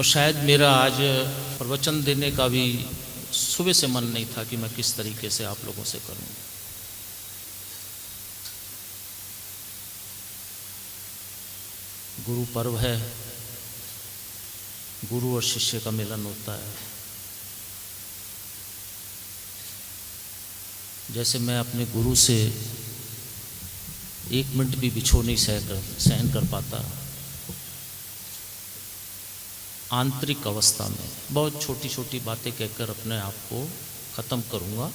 शायद मेरा आज प्रवचन देने का भी सुबह से मन नहीं था कि मैं किस तरीके से आप लोगों से करूं। गुरु पर्व है, गुरु और शिष्य का मिलन होता है। जैसे मैं अपने गुरु से एक मिनट भी बिछो नहीं सहन कर पाता, आंतरिक अवस्था में बहुत छोटी छोटी बातें कहकर अपने आप को ख़त्म करूँगा,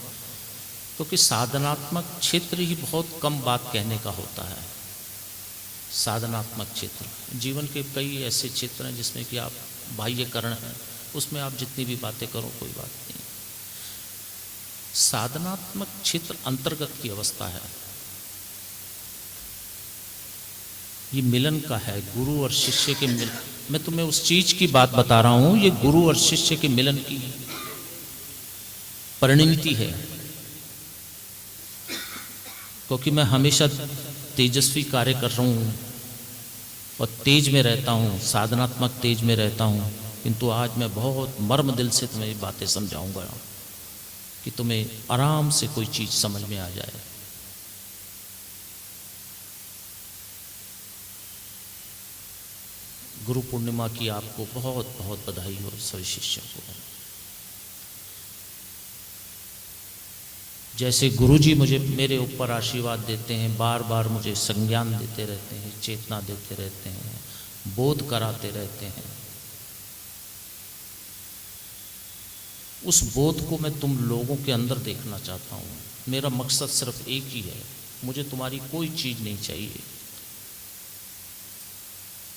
क्योंकि साधनात्मक क्षेत्र ही बहुत कम बात कहने का होता है। साधनात्मक क्षेत्र जीवन के कई ऐसे क्षेत्र हैं जिसमें कि आप बाह्यकरण हैं, उसमें आप जितनी भी बातें करो कोई बात नहीं। साधनात्मक क्षेत्र अंतर्गत की अवस्था है, ये मिलन का है, गुरु और शिष्य के मिलन। मैं तुम्हें उस चीज की बात बता रहा हूं, ये गुरु और शिष्य के मिलन की परिणति है। क्योंकि मैं हमेशा तेजस्वी कार्य कर रहा हूं और तेज में रहता हूं, साधनात्मक तेज में रहता हूं, किंतु आज मैं बहुत मर्म दिल से तुम्हें बातें समझाऊंगा कि तुम्हें आराम से कोई चीज समझ में आ जाए। गुरु पूर्णिमा की आपको बहुत बहुत बधाई हो सभी शिष्यों को। जैसे गुरुजी मुझे मेरे ऊपर आशीर्वाद देते हैं, बार बार मुझे संज्ञान देते रहते हैं, चेतना देते रहते हैं, बोध कराते रहते हैं, उस बोध को मैं तुम लोगों के अंदर देखना चाहता हूँ। मेरा मकसद सिर्फ एक ही है, मुझे तुम्हारी कोई चीज़ नहीं चाहिए,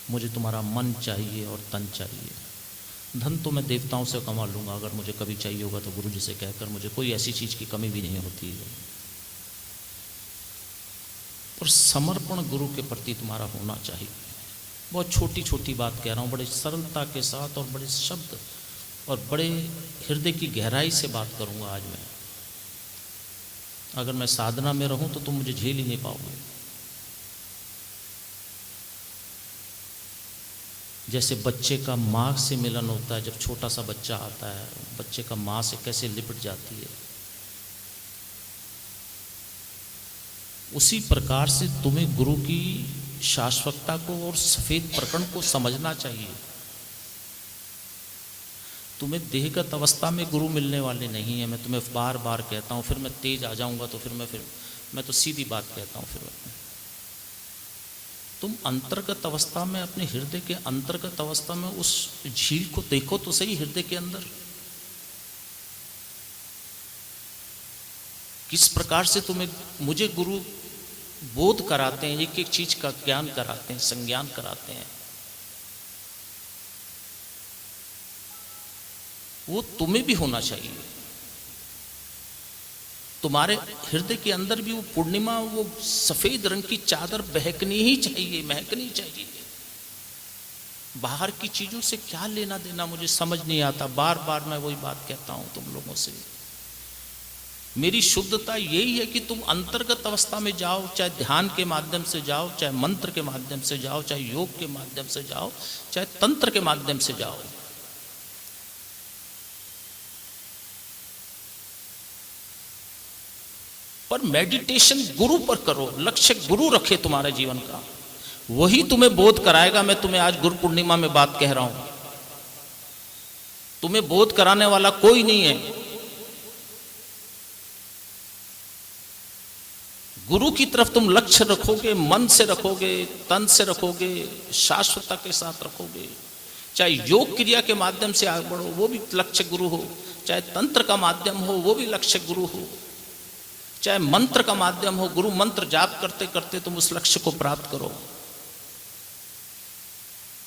मुझे तुम्हारा मन चाहिए और तन चाहिए। धन तो मैं देवताओं से कमा लूँगा, अगर मुझे कभी चाहिए होगा तो गुरु जी से कहकर, मुझे कोई ऐसी चीज़ की कमी भी नहीं होती है। पर समर्पण गुरु के प्रति तुम्हारा होना चाहिए। बहुत छोटी छोटी बात कह रहा हूँ, बड़ी सरलता के साथ और बड़े शब्द और बड़े हृदय की गहराई से बात करूँगा आज मैं। अगर मैं साधना में रहूँ तो तुम मुझे झेल ही नहीं पाओगे। जैसे बच्चे का माँ से मिलन होता है, जब छोटा सा बच्चा आता है, बच्चे का माँ से कैसे लिपट जाती है, उसी प्रकार से तुम्हें गुरु की शाश्वतता को और सफेद प्रकरण को समझना चाहिए। तुम्हें देहगत अवस्था में गुरु मिलने वाले नहीं है। मैं तुम्हें बार बार कहता हूँ, फिर मैं तेज आ जाऊँगा तो फिर मैं तो सीधी बात कहता हूँ। फिर तुम अंतर्गत अवस्था में, अपने हृदय के अंतर्गत अवस्था में उस झील को देखो तो सही। हृदय के अंदर किस प्रकार से तुम्हें मुझे गुरु बोध कराते हैं, एक एक चीज का ज्ञान कराते हैं, संज्ञान कराते हैं। वो तुम्हें भी होना चाहिए। तुम्हारे हृदय के अंदर भी वो पूर्णिमा, वो सफेद रंग की चादर बहकनी ही चाहिए, महकनी चाहिए। बाहर की चीजों से क्या लेना देना मुझे समझ नहीं आता। बार बार मैं वही बात कहता हूं तुम लोगों से। मेरी शुद्धता यही है कि तुम अंतर्गत अवस्था में जाओ, चाहे ध्यान के माध्यम से जाओ, चाहे मंत्र के माध्यम से जाओ, चाहे योग के माध्यम से जाओ, चाहे तंत्र के माध्यम से जाओ। पर मेडिटेशन गुरु पर करो, लक्ष्य गुरु रखे तुम्हारे जीवन का, वही तुम्हें बोध कराएगा। मैं तुम्हें आज गुरु पूर्णिमा में बात कह रहा हूं, तुम्हें बोध कराने वाला कोई नहीं है। गुरु की तरफ तुम लक्ष्य रखोगे, मन से रखोगे, तन से रखोगे, शाश्वतता के साथ रखोगे। चाहे योग क्रिया के माध्यम से आगे बढ़ो, वो भी लक्ष्य गुरु हो, चाहे तंत्र का माध्यम हो, वो भी लक्ष्य गुरु हो, चाहे मंत्र का माध्यम हो, गुरु मंत्र जाप करते करते तुम उस लक्ष्य को प्राप्त करो।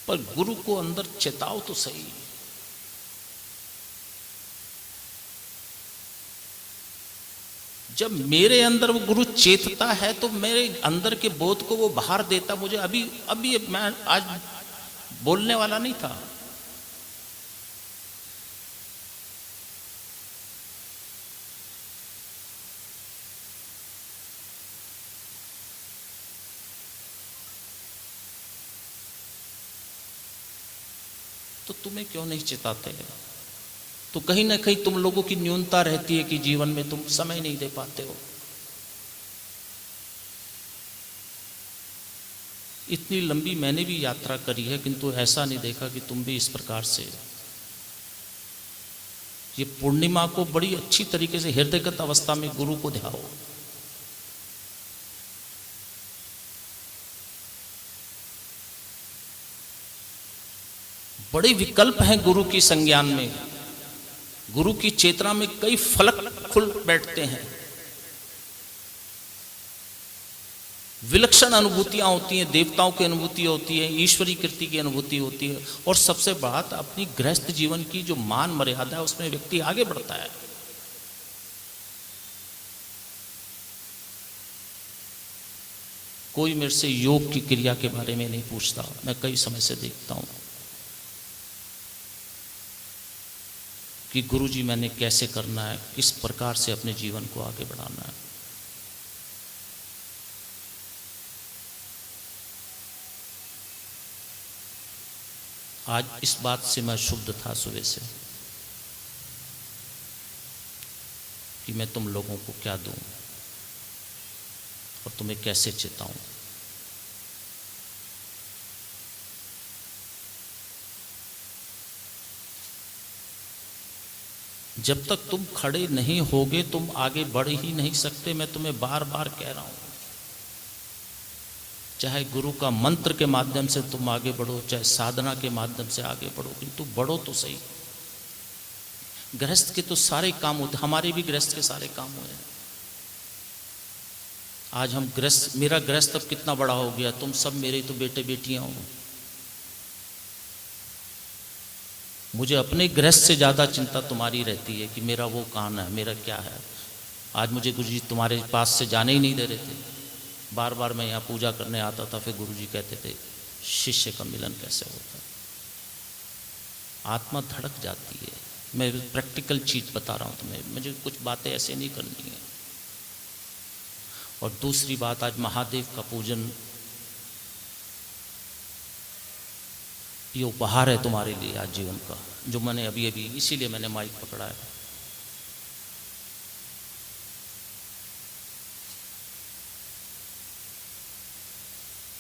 पर गुरु को अंदर चेताओ तो सही। जब मेरे अंदर वो गुरु चेतता है तो मेरे अंदर के बोध को वो बाहर देता। मुझे अभी मैं आज बोलने वाला नहीं था, तो तुम्हें क्यों नहीं चिताते? तो कहीं ना कहीं तुम लोगों की न्यूनता रहती है कि जीवन में तुम समय नहीं दे पाते हो। इतनी लंबी मैंने भी यात्रा करी है, किंतु ऐसा नहीं देखा कि तुम भी इस प्रकार से ये पूर्णिमा को बड़ी अच्छी तरीके से हृदयगत अवस्था में गुरु को ध्याओ। बड़े विकल्प हैं गुरु की संज्ञान में, गुरु की चेतना में कई फलक खुल बैठते हैं, विलक्षण अनुभूतियां होती हैं, देवताओं की अनुभूति होती है, ईश्वरी कृति की अनुभूति होती है, और सबसे बात अपनी गृहस्थ जीवन की जो मान मर्यादा है उसमें व्यक्ति आगे बढ़ता है। कोई मेरे से योग की क्रिया के बारे में नहीं पूछता, मैं कई समय से देखता हूं कि गुरुजी मैंने कैसे करना है, किस प्रकार से अपने जीवन को आगे बढ़ाना है। आज इस बात से मैं शुद्ध था सुबह से कि मैं तुम लोगों को क्या दूं और तुम्हें कैसे चेताऊं। जब तक तुम खड़े नहीं होगे तुम आगे बढ़ ही नहीं सकते। मैं तुम्हें बार बार कह रहा हूं, चाहे गुरु का मंत्र के माध्यम से तुम आगे बढ़ो, चाहे साधना के माध्यम से आगे बढ़ो, किंतु बढ़ो तो सही। गृहस्थ के तो सारे काम होते, हमारे भी गृहस्थ के सारे काम हुए हैं। आज हम गृहस्थ, मेरा गृहस्थ अब कितना बड़ा हो गया, तुम सब मेरे तो बेटे बेटियां हो। मुझे अपने गृहस्थ से ज़्यादा चिंता तुम्हारी रहती है कि मेरा वो कहाँ है, मेरा क्या है। आज मुझे गुरुजी तुम्हारे पास से जाने ही नहीं दे रहे थे। बार बार मैं यहाँ पूजा करने आता था, फिर गुरुजी कहते थे शिष्य का मिलन कैसे होता है। आत्मा धड़क जाती है। मैं प्रैक्टिकल चीज़ बता रहा हूँ तुम्हें, मुझे कुछ बातें ऐसे नहीं करनी है। और दूसरी बात, आज महादेव का पूजन ये उपहार है तुम्हारे लिए आज जीवन का, जो मैंने अभी अभी, इसीलिए मैंने माइक पकड़ा है।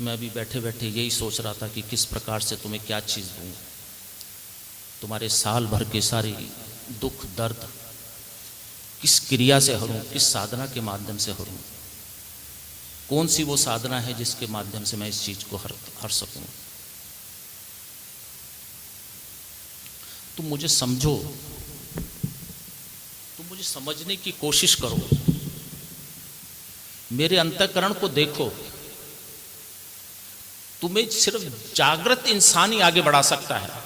मैं अभी बैठे बैठे यही सोच रहा था कि किस प्रकार से तुम्हें क्या चीज़ दूँ। तुम्हारे साल भर के सारे दुख दर्द किस क्रिया से हरूँ, किस साधना के माध्यम से हरूँ। कौन सी वो साधना है जिसके माध्यम से मैं इस चीज़ को हर सकूँ। तुम मुझे समझो, तुम मुझे समझने की कोशिश करो, मेरे अंतःकरण को देखो। तुम्हें सिर्फ जागृत इंसान ही आगे बढ़ा सकता है।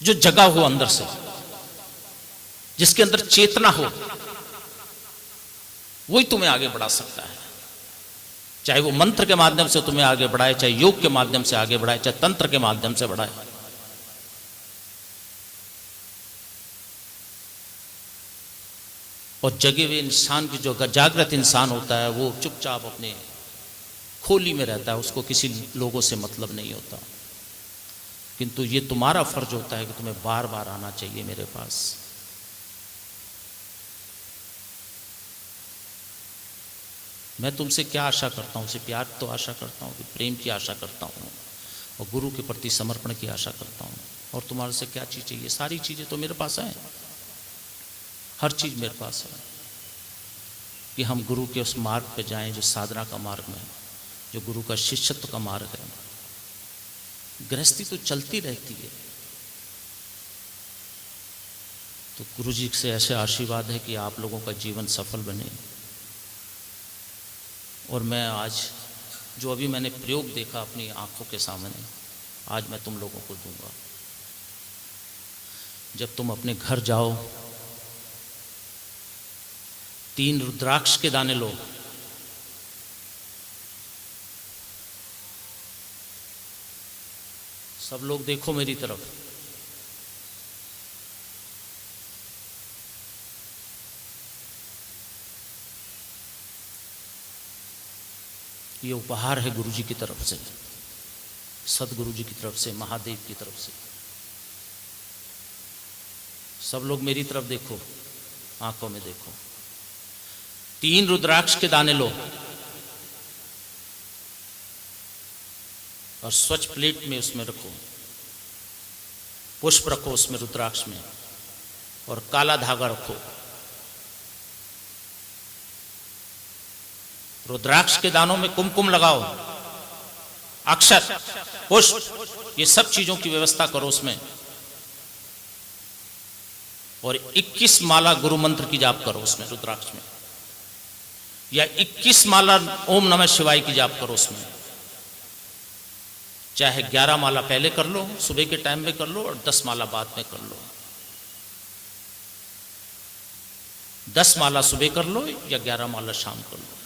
जो जगा हो अंदर से, जिसके अंदर चेतना हो, वही तुम्हें आगे बढ़ा सकता है। चाहे वो मंत्र के माध्यम से तुम्हें आगे बढ़ाए, चाहे योग के माध्यम से आगे बढ़ाए, चाहे तंत्र के माध्यम से बढ़ाए। और जगे हुए इंसान की, जो जागृत इंसान होता है, वो चुपचाप अपने खोली में रहता है, उसको किसी लोगों से मतलब नहीं होता। किंतु ये तुम्हारा फर्ज होता है कि तुम्हें बार बार आना चाहिए मेरे पास। मैं तुमसे क्या आशा करता हूँ, सिर्फ प्यार तो आशा करता हूँ, कि प्रेम की आशा करता हूँ, और गुरु के प्रति समर्पण की आशा करता हूँ। और तुम्हारे से क्या चीज़ चाहिए? सारी चीज़ें तो मेरे पास हैं, हर चीज़ मेरे पास है, कि हम गुरु के उस मार्ग पे जाएं जो साधना का मार्ग में, जो गुरु का शिष्यत्व का मार्ग है। गृहस्थी तो चलती रहती है। तो गुरु जी से ऐसे आशीर्वाद है कि आप लोगों का जीवन सफल बने। और मैं आज जो अभी मैंने प्रयोग देखा अपनी आंखों के सामने, आज मैं तुम लोगों को दूंगा। जब तुम अपने घर जाओ, 3 रुद्राक्ष के दाने लो, सब लोग देखो मेरी तरफ। ये उपहार है गुरु जी की तरफ से, सदगुरु जी की तरफ से, महादेव की तरफ से। सब लोग मेरी तरफ देखो, आंखों में देखो। 3 रुद्राक्ष के दाने लो और स्वच्छ प्लेट में उसमें रखो, पुष्प रखो उसमें रुद्राक्ष में, और काला धागा रखो। रुद्राक्ष के दानों में कुमकुम लगाओ, अक्षत, पुष्प, ये सब चीजों की व्यवस्था करो उसमें, और 21 माला गुरु मंत्र की जाप करो उसमें रुद्राक्ष में, या 21 माला ओम नमः शिवाय की जाप करो उसमें। चाहे 11 माला पहले कर लो, सुबह के टाइम में कर लो, और 10 माला बाद में कर लो। 10 माला सुबह कर लो या 11 माला शाम कर लो।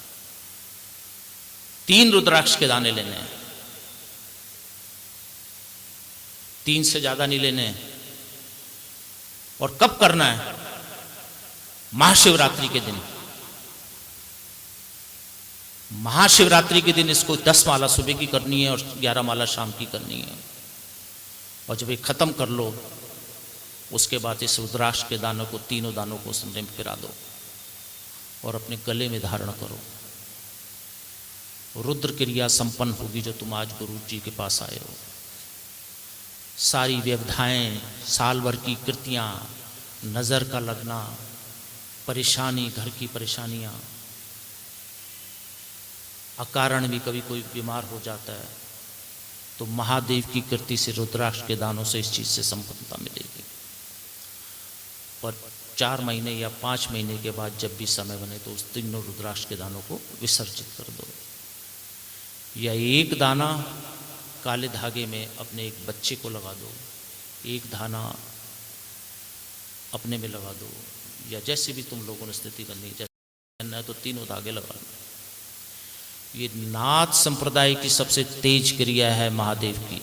3 रुद्राक्ष के दाने लेने हैं, 3 से ज्यादा नहीं लेने हैं। और कब करना है? महाशिवरात्रि के दिन। महाशिवरात्रि के दिन इसको 10 माला सुबह की करनी है और 11 माला शाम की करनी है। और जब ये खत्म कर लो, उसके बाद इस रुद्राक्ष के दानों को, तीनों दानों को उसमें फिरा दो और अपने गले में धारण करो। रुद्र क्रिया संपन्न होगी जो तुम आज गुरु जी के पास आए हो। सारी व्यवधाएं, साल भर की कृतियां, नजर का लगना, परेशानी, घर की परेशानियां, अकारण भी कभी कोई बीमार हो जाता है तो महादेव की कृति से, रुद्राक्ष के दानों से इस चीज से संपन्नता मिलेगी। और 4 महीने या 5 महीने के बाद जब भी समय बने तो उस तीनों रुद्राक्ष के दानों को विसर्जित कर दो, या एक दाना काले धागे में अपने एक बच्चे को लगा दो, एक दाना अपने में लगा दो, या जैसे भी तुम लोगों ने स्थिति करनी है, जैसे करना है तो तीनों धागे लगा दो। ये नाथ संप्रदाय की सबसे तेज क्रिया है महादेव की।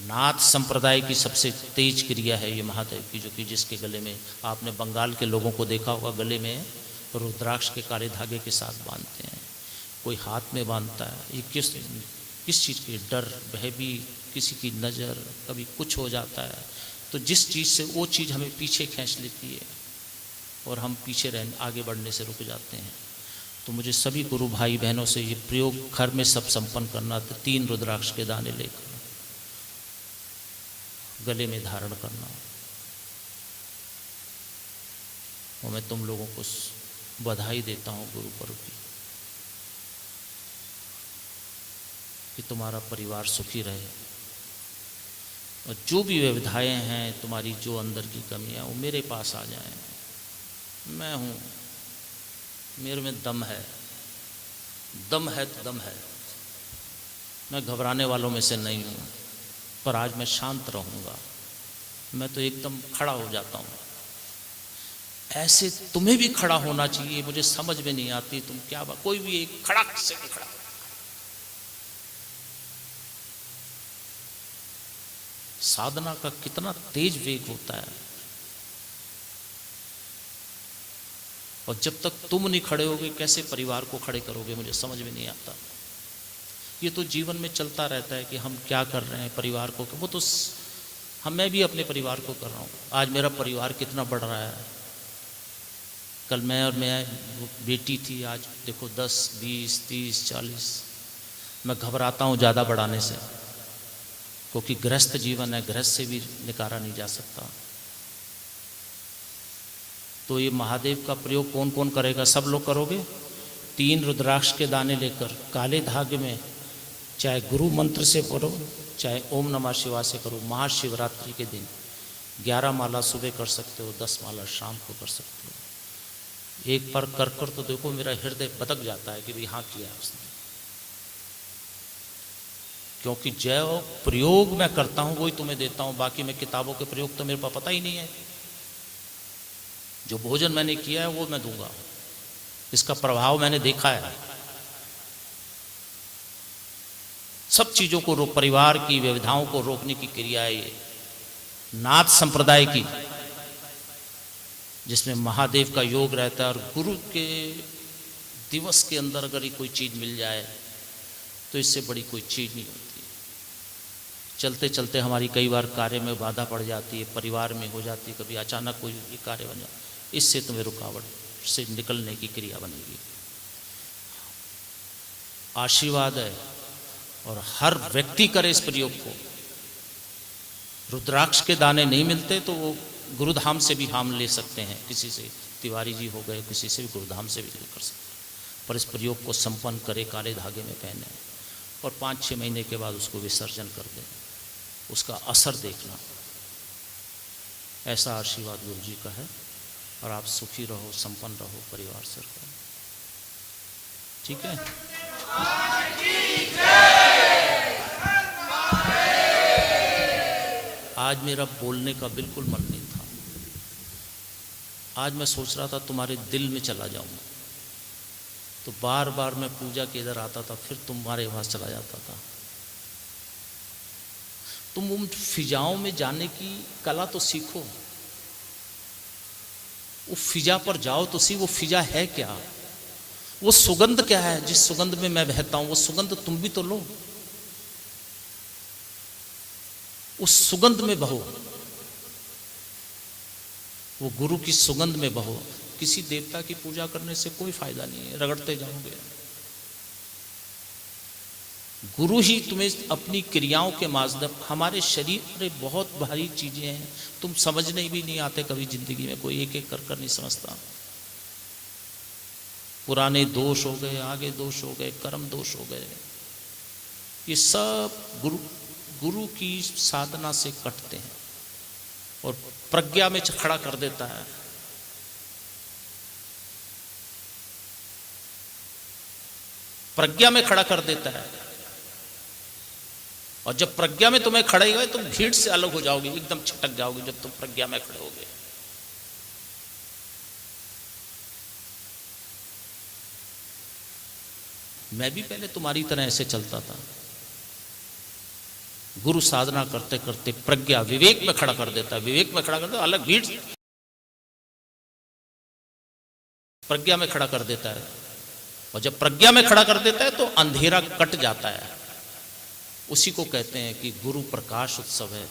नाथ संप्रदाय की सबसे तेज क्रिया है ये महादेव की, जो कि जिसके गले में, आपने बंगाल के लोगों को देखा होगा, गले में रुद्राक्ष के काले धागे के साथ बांधते हैं, कोई हाथ में बांधता है। ये किस चीज़ की डर, भयभी, किसी की नज़र, कभी कुछ हो जाता है तो जिस चीज़ से वो चीज़ हमें पीछे खींच लेती है और हम पीछे आगे बढ़ने से रुक जाते हैं। तो मुझे सभी गुरु भाई बहनों से ये प्रयोग घर में सब संपन्न करना था। 3 रुद्राक्ष के दाने लेकर गले में धारण करना। और मैं तुम लोगों को बधाई देता हूँ गुरु पर्व की, कि तुम्हारा परिवार सुखी रहे और जो भी व्यवधाएं हैं, तुम्हारी जो अंदर की कमियां, वो मेरे पास आ जाएं। मैं हूँ, मेरे में दम है, दम है तो दम है। मैं घबराने वालों में से नहीं हूँ, पर आज मैं शांत रहूँगा। मैं तो एकदम खड़ा हो जाता हूँ। ऐसे तुम्हें भी खड़ा होना चाहिए। मुझे समझ में नहीं आती तुम क्या बात, कोई भी एक खड़क से खड़ा। साधना का कितना तेज वेग होता है, और जब तक तुम नहीं खड़े होगे कैसे परिवार को खड़े करोगे, मुझे समझ में नहीं आता। ये तो जीवन में चलता रहता है कि हम क्या कर रहे हैं परिवार को, वो तो मैं भी अपने परिवार को कर रहा हूँ। आज मेरा परिवार कितना बढ़ रहा है। कल मैं और मैं बेटी थी, आज देखो 10, 20, 30, 40। मैं घबराता हूँ ज़्यादा बढ़ाने से, क्योंकि गृहस्थ जीवन है, गृहस्थ से भी निकारा नहीं जा सकता। तो ये महादेव का प्रयोग कौन कौन करेगा? सब लोग करोगे। 3 रुद्राक्ष के दाने लेकर काले धागे में, चाहे गुरु मंत्र से करो, चाहे ओम नमः शिवाय से करो। महाशिवरात्रि के दिन 11 माला सुबह कर सकते हो, 10 माला शाम को कर सकते हो। एक बार कर कर तो देखो, मेरा हृदय बदक जाता है कि भाई हाँ किया उसने। क्योंकि जो प्रयोग मैं करता हूँ वही तुम्हें देता हूँ, बाकी मैं किताबों के प्रयोग तो मेरे पास पता ही नहीं है। जो भोजन मैंने किया है वो मैं दूंगा, इसका प्रभाव मैंने देखा है। सब चीजों को रोक, परिवार की व्यवधाओं को रोकने की क्रिया है ये नाथ संप्रदाय की, जिसमें महादेव का योग रहता है। और गुरु के दिवस के अंदर अगर ये कोई चीज़ मिल जाए तो इससे बड़ी कोई चीज़ नहीं होती। चलते चलते हमारी कई बार कार्य में बाधा पड़ जाती है, परिवार में हो जाती है, कभी अचानक कोई ये कार्य बन जाए, इससे तुम्हें रुकावट से निकलने की क्रिया बनेगी। आशीर्वाद है और हर व्यक्ति करे इस प्रयोग को। रुद्राक्ष के दाने नहीं मिलते तो वो गुरुधाम से भी हम ले सकते हैं, किसी से तिवारी जी हो गए, किसी से भी गुरुधाम से भी कर सकते हैं, पर इस प्रयोग को संपन्न करे, काले धागे में पहने और 5-6 महीने के बाद उसको विसर्जन कर दें, उसका असर देखना। ऐसा आशीर्वाद गुरु जी का है। और आप सुखी रहो, संपन्न रहो, परिवार से रहो। ठीक है। आज मेरा बोलने का बिल्कुल मन नहीं था। आज मैं सोच रहा था तुम्हारे दिल में चला जाऊं, तो बार बार मैं पूजा के इधर आता था, फिर तुम्हारे पास चला जाता था। तुम उन फिजाओं में जाने की कला तो सीखो। वो फिजा पर जाओ तो सी, वो फिजा है क्या, वो सुगंध क्या है जिस सुगंध में मैं बहता हूं, वो सुगंध तुम भी तो लो, उस सुगंध में बहो, वो गुरु की सुगंध में बहो। किसी देवता की पूजा करने से कोई फायदा नहीं है, रगड़ते जाओगे। गुरु ही तुम्हें अपनी क्रियाओं के माध्यम, हमारे शरीर में बहुत भारी चीजें हैं, तुम समझने भी नहीं आते कभी जिंदगी में, कोई एक एक कर नहीं समझता। पुराने दोष हो गए, आगे दोष हो गए, कर्म दोष हो गए, ये सब गुरु की साधना से कटते हैं और प्रज्ञा में खड़ा कर देता है। प्रज्ञा में खड़ा कर देता है। और जब प्रज्ञा में तुम्हें खड़े गए, तुम भीड़ से अलग हो जाओगे, एकदम छटक जाओगे जब तुम प्रज्ञा में खड़े होगे। मैं भी पहले तुम्हारी तरह ऐसे चलता था। गुरु साधना करते करते प्रज्ञा विवेक में खड़ा कर देता है, विवेक में खड़ा कर देता है, अलग भीड़ प्रज्ञा में खड़ा कर देता है। और जब प्रज्ञा में खड़ा कर देता है तो अंधेरा कट जाता है। उसी को कहते हैं कि गुरु प्रकाश उत्सव है,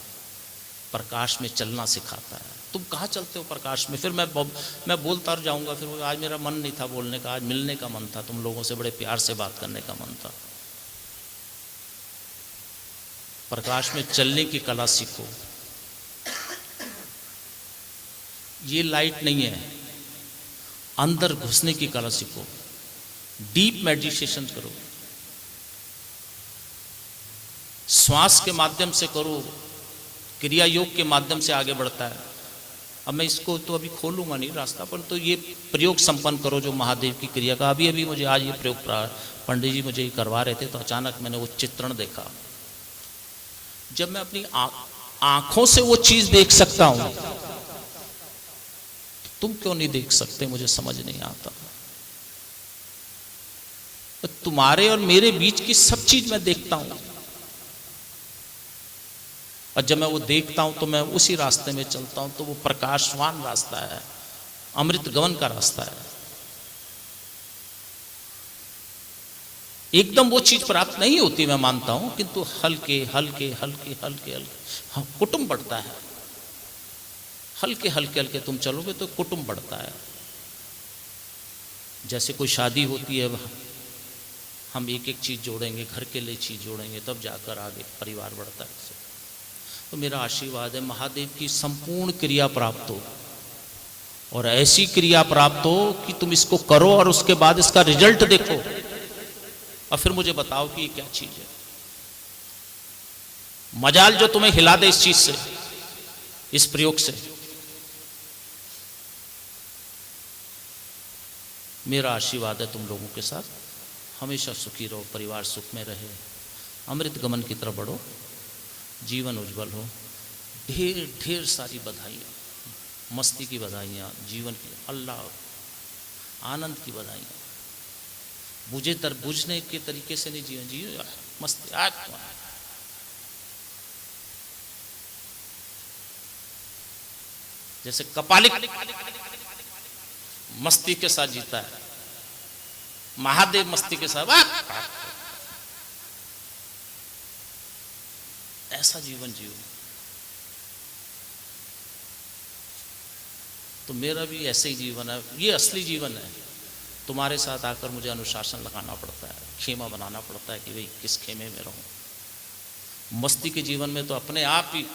प्रकाश में चलना सिखाता है। तुम कहाँ चलते हो प्रकाश में? फिर मैं बोलता जाऊंगा, फिर आज मेरा मन नहीं था बोलने का, आज मिलने का मन था, तुम लोगों से बड़े प्यार से बात करने का मन था। प्रकाश में चलने की कला सीखो। ये लाइट नहीं है, अंदर घुसने की कला सीखो। डीप मेडिटेशन करो, श्वास के माध्यम से करो, क्रिया योग के माध्यम से आगे बढ़ता है। अब मैं इसको तो अभी खोलूंगा नहीं रास्ता, पर तो ये प्रयोग संपन्न करो जो महादेव की क्रिया का। अभी अभी मुझे आज ये प्रयोग पंडित जी मुझे करवा रहे थे, तो अचानक मैंने वो चित्रण देखा। जब मैं अपनी आंखों से वो चीज देख सकता हूं, तुम क्यों नहीं देख सकते? मुझे समझ नहीं आता। तुम्हारे और मेरे बीच की सब चीज मैं देखता हूं, और जब मैं वो देखता हूं तो मैं उसी रास्ते में चलता हूं। तो वो प्रकाशवान रास्ता है, अमृत गमन का रास्ता है। एकदम वो चीज प्राप्त नहीं होती, मैं मानता हूं, किंतु हल्के हल्के हल्के हल्के हल्के कुटुंब बढ़ता है। हल्के हल्के हल्के तुम चलोगे तो कुटुंब बढ़ता है। जैसे कोई शादी होती है, हम एक एक चीज जोड़ेंगे, घर के लिए चीज जोड़ेंगे, तब जाकर आगे परिवार बढ़ता है। तो मेरा आशीर्वाद है महादेव की संपूर्ण क्रिया प्राप्त हो, और ऐसी क्रिया प्राप्त हो कि तुम इसको करो और उसके बाद इसका रिजल्ट देखो, और फिर मुझे बताओ कि ये क्या चीज है। मजाल जो तुम्हें हिला दे इस चीज से, इस प्रयोग से। मेरा आशीर्वाद है तुम लोगों के साथ। हमेशा सुखी रहो, परिवार सुख में रहे, अमृत गमन की तरफ बढ़ो, जीवन उज्जवल हो। ढेर ढेर सारी बधाइयाँ, मस्ती की बधाइयाँ, जीवन की, अल्लाह आनंद की बधाइयाँ। बुझने के तरीके से नहीं जियो, जियो मस्ती। आज जैसे कपालिक मस्ती के साथ जीता है, महादेव मस्ती के साथ ऐसा जीवन जियो। तो मेरा भी ऐसे ही जीवन है, ये असली जीवन है। तुम्हारे साथ आकर मुझे अनुशासन लगाना पड़ता है, खेमा बनाना पड़ता है कि भाई किस खेमे में रहूं। मस्ती के जीवन में तो अपने आप ही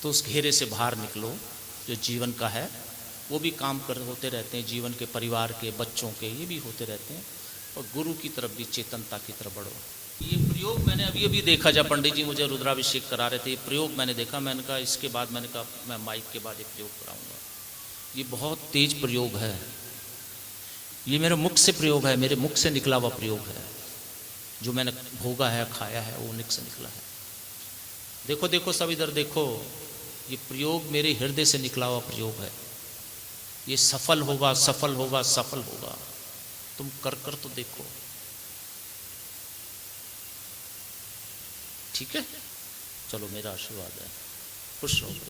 तो उस घेरे से बाहर निकलो जो जीवन का है। वो भी काम कर होते रहते हैं, जीवन के, परिवार के, बच्चों के, ये भी होते रहते हैं। और गुरु की तरफ भी, चेतनता की तरफ बढ़ो। ये प्रयोग मैंने अभी अभी देखा, जब पंडित जी मुझे रुद्राभिषेक करा रहे थे, ये प्रयोग मैंने देखा। मैंने कहा इसके बाद, मैंने कहा मैं माइक के बाद ये प्रयोग कराऊंगा। ये बहुत तेज प्रयोग है, ये मेरे मुख से प्रयोग है, मेरे मुख से निकला हुआ प्रयोग है। जो मैंने भोगा है, खाया है, वो मुख से निकला है। देखो देखो सब इधर देखो, ये प्रयोग मेरे हृदय से निकला हुआ प्रयोग है। ये सफल होगा, सफल होगा, सफल होगा। तुम कर कर तो देखो। ठीक है, चलो मेरा आशीर्वाद है। खुश रहो।